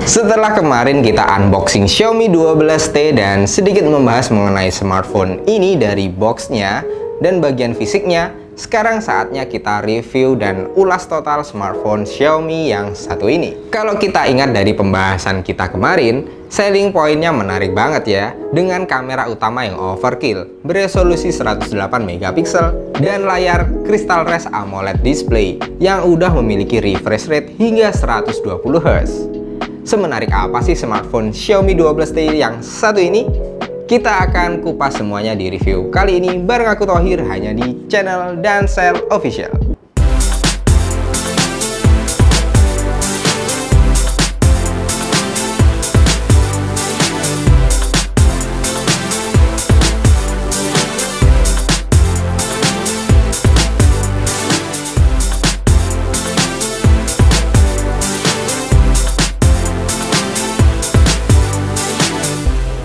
Setelah kemarin kita unboxing Xiaomi 12T dan sedikit membahas mengenai smartphone ini dari boxnya dan bagian fisiknya, sekarang saatnya kita review dan ulas total smartphone Xiaomi yang satu ini. Kalau kita ingat dari pembahasan kita kemarin, selling pointnya menarik banget ya, dengan kamera utama yang overkill, beresolusi 108 megapiksel dan layar Crystal Res AMOLED display yang udah memiliki refresh rate hingga 120 Hz. Semenarik apa sih smartphone Xiaomi 12T yang satu ini? Kita akan kupas semuanya di review kali ini bareng aku Thohir hanya di channel Dansel Official.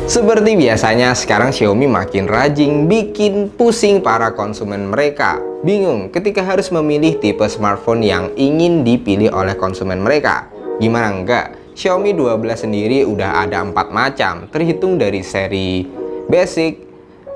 Seperti biasanya, sekarang Xiaomi makin rajin bikin pusing para konsumen mereka. Bingung ketika harus memilih tipe smartphone yang ingin dipilih oleh konsumen mereka. Gimana enggak? Xiaomi 12 sendiri udah ada 4 macam, terhitung dari seri Basic,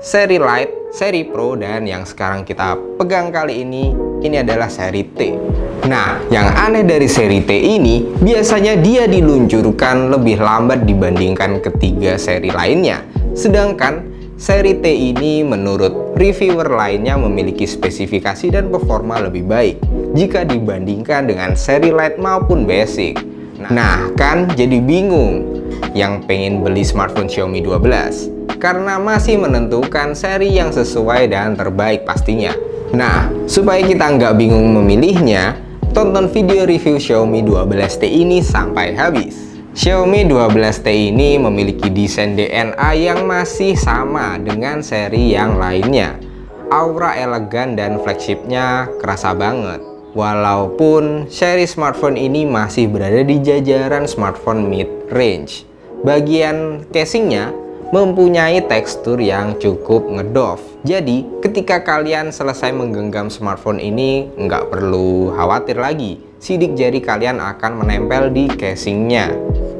seri Lite, seri Pro, dan yang sekarang kita pegang kali ini adalah seri T. Nah, yang aneh dari seri T ini, biasanya dia diluncurkan lebih lambat dibandingkan ketiga seri lainnya. Sedangkan seri T ini menurut reviewer lainnya memiliki spesifikasi dan performa lebih baik jika dibandingkan dengan seri Lite maupun Basic. Nah, kan jadi bingung yang pengen beli smartphone Xiaomi 12 karena masih menentukan seri yang sesuai dan terbaik pastinya. Nah, supaya kita nggak bingung memilihnya, tonton video review Xiaomi 12T ini sampai habis. Xiaomi 12T ini memiliki desain DNA yang masih sama dengan seri yang lainnya. Aura elegan dan flagshipnya kerasa banget. Walaupun seri smartphone ini masih berada di jajaran smartphone mid-range. Bagian casingnya mempunyai tekstur yang cukup ngedove. Jadi ketika kalian selesai menggenggam smartphone ini, nggak perlu khawatir lagi, sidik jari kalian akan menempel di casingnya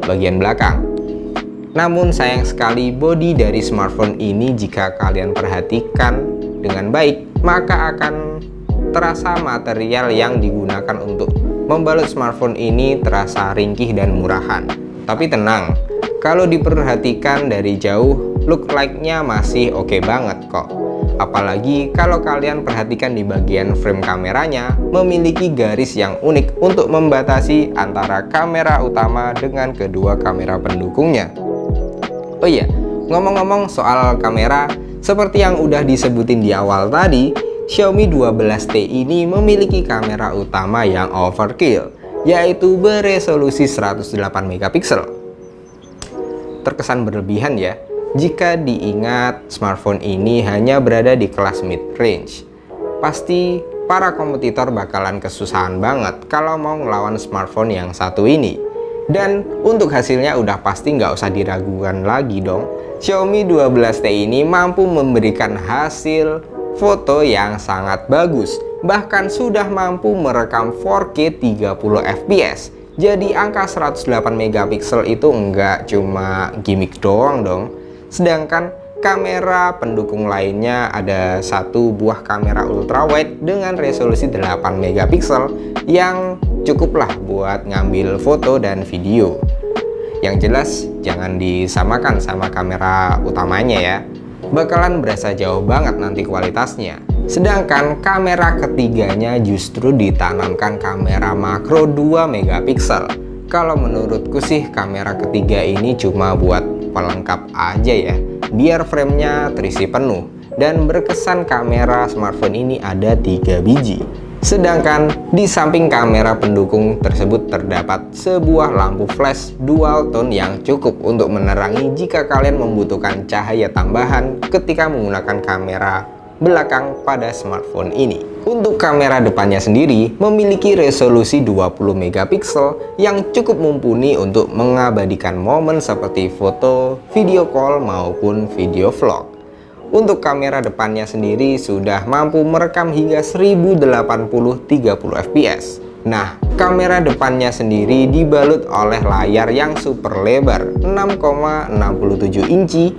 bagian belakang. Namun sayang sekali bodi dari smartphone ini jika kalian perhatikan dengan baik, maka akan terasa material yang digunakan untuk membalut smartphone ini terasa ringkih dan murahan. Tapi tenang, kalau diperhatikan dari jauh, look like-nya masih oke banget kok. Apalagi kalau kalian perhatikan di bagian frame kameranya, memiliki garis yang unik untuk membatasi antara kamera utama dengan kedua kamera pendukungnya. Oh iya, ngomong-ngomong soal kamera, seperti yang udah disebutin di awal tadi, Xiaomi 12T ini memiliki kamera utama yang overkill, yaitu beresolusi 108 megapiksel. Terkesan berlebihan ya jika diingat smartphone ini hanya berada di kelas mid-range. Pasti para kompetitor bakalan kesusahan banget kalau mau ngelawan smartphone yang satu ini. Dan untuk hasilnya udah pasti nggak usah diragukan lagi dong. Xiaomi 12T ini mampu memberikan hasil foto yang sangat bagus, bahkan sudah mampu merekam 4K 30 fps. Jadi angka 108 megapiksel itu enggak cuma gimmick doang dong. Sedangkan kamera pendukung lainnya ada satu buah kamera ultrawide dengan resolusi 8 megapiksel yang cukuplah buat ngambil foto dan video. Yang jelas jangan disamakan sama kamera utamanya ya. Bakalan berasa jauh banget nanti kualitasnya. Sedangkan kamera ketiganya justru ditanamkan kamera makro 2 megapiksel. Kalau menurutku sih kamera ketiga ini cuma buat pelengkap aja ya, biar framenya terisi penuh. Dan berkesan kamera smartphone ini ada 3 biji. Sedangkan di samping kamera pendukung tersebut terdapat sebuah lampu flash dual tone yang cukup untuk menerangi jika kalian membutuhkan cahaya tambahan ketika menggunakan kamera belakang pada smartphone ini. Untuk kamera depannya sendiri memiliki resolusi 20 megapiksel yang cukup mumpuni untuk mengabadikan momen seperti foto, video call maupun video vlog. Untuk kamera depannya sendiri sudah mampu merekam hingga 1080 30 fps. Nah, Kamera depannya sendiri dibalut oleh layar yang super lebar 6,67 inci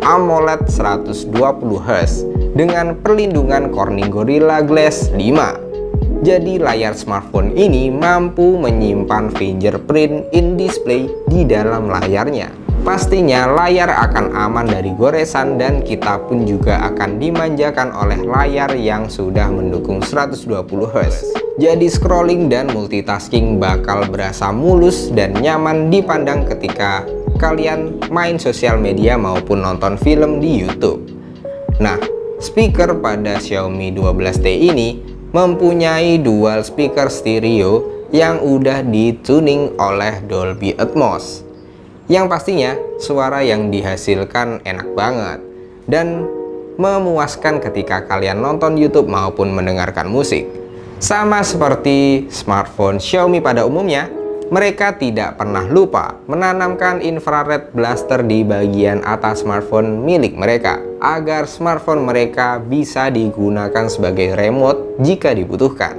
AMOLED 120Hz dengan perlindungan Corning Gorilla Glass 5. Jadi layar smartphone ini mampu menyimpan fingerprint in display di dalam layarnya. Pastinya layar akan aman dari goresan dan kita pun juga akan dimanjakan oleh layar yang sudah mendukung 120Hz. Jadi scrolling dan multitasking bakal berasa mulus dan nyaman dipandang ketika kalian main sosial media maupun nonton film di YouTube. Nah, speaker pada Xiaomi 12T ini mempunyai dual speaker stereo yang udah dituning oleh Dolby Atmos. Yang pastinya suara yang dihasilkan enak banget dan memuaskan ketika kalian nonton YouTube maupun mendengarkan musik. Sama seperti smartphone Xiaomi pada umumnya, mereka tidak pernah lupa menanamkan infrared blaster di bagian atas smartphone milik mereka agar smartphone mereka bisa digunakan sebagai remote jika dibutuhkan.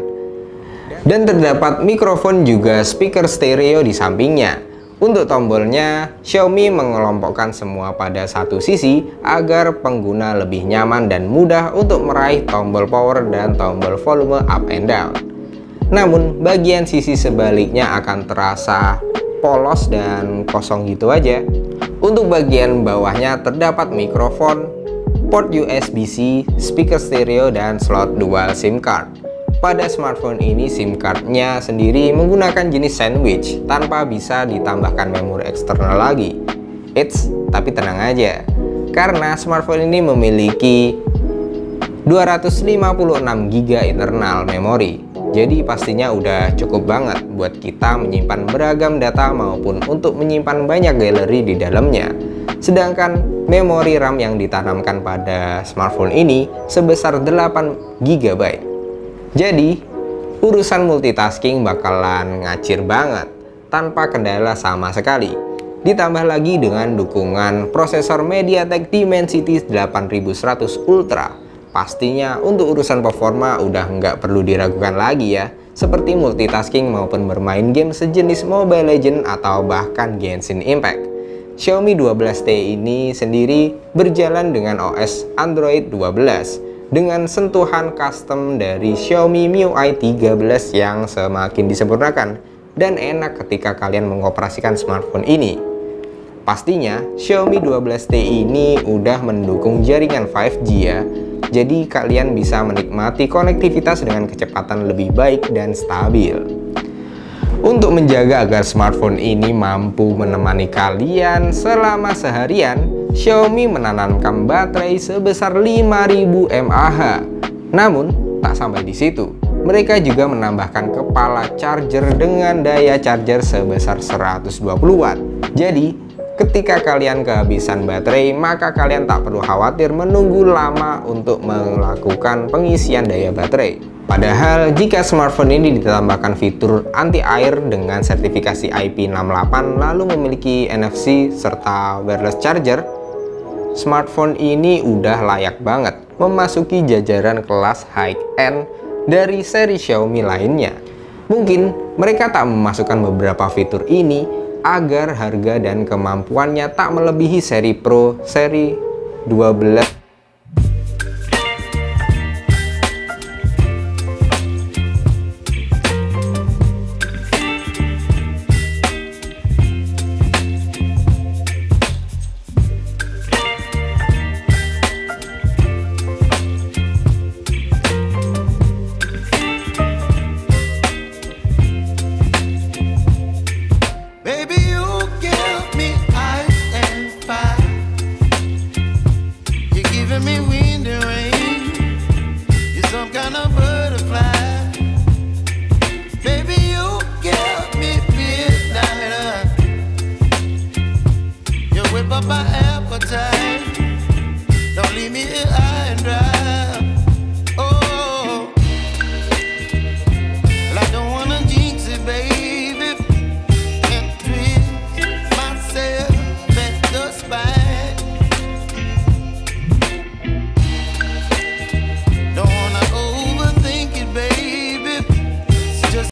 Dan terdapat mikrofon juga speaker stereo di sampingnya. Untuk tombolnya, Xiaomi mengelompokkan semua pada satu sisi agar pengguna lebih nyaman dan mudah untuk meraih tombol power dan tombol volume up and down. Namun, bagian sisi sebaliknya akan terasa polos dan kosong gitu aja. Untuk bagian bawahnya terdapat mikrofon, port USB-C, speaker stereo, dan slot dual SIM card. Pada smartphone ini SIM cardnya sendiri menggunakan jenis sandwich tanpa bisa ditambahkan memori eksternal lagi. Eits, tapi tenang aja, karena smartphone ini memiliki 256 GB internal memori. Jadi pastinya udah cukup banget buat kita menyimpan beragam data maupun untuk menyimpan banyak galeri di dalamnya. Sedangkan memori RAM yang ditanamkan pada smartphone ini sebesar 8 GB. Jadi, urusan multitasking bakalan ngacir banget, tanpa kendala sama sekali. Ditambah lagi dengan dukungan prosesor MediaTek Dimensity 8100 Ultra. Pastinya untuk urusan performa udah nggak perlu diragukan lagi ya, seperti multitasking maupun bermain game sejenis Mobile Legends atau bahkan Genshin Impact. Xiaomi 12T ini sendiri berjalan dengan OS Android 12. Dengan sentuhan custom dari Xiaomi MIUI 13 yang semakin disempurnakan dan enak ketika kalian mengoperasikan smartphone ini. Pastinya Xiaomi 12T ini udah mendukung jaringan 5G ya, jadi kalian bisa menikmati konektivitas dengan kecepatan lebih baik dan stabil. Untuk menjaga agar smartphone ini mampu menemani kalian selama seharian, Xiaomi menanamkan baterai sebesar 5000 mAh. Namun, tak sampai di situ. Mereka juga menambahkan kepala charger dengan daya charger sebesar 120 watt. Jadi, ketika kalian kehabisan baterai, maka kalian tak perlu khawatir menunggu lama untuk melakukan pengisian daya baterai. Padahal, jika smartphone ini ditambahkan fitur anti-air dengan sertifikasi IP68 lalu memiliki NFC serta wireless charger, smartphone ini udah layak banget memasuki jajaran kelas high-end dari seri Xiaomi lainnya. Mungkin mereka tak memasukkan beberapa fitur ini agar harga dan kemampuannya tak melebihi seri Pro, seri 12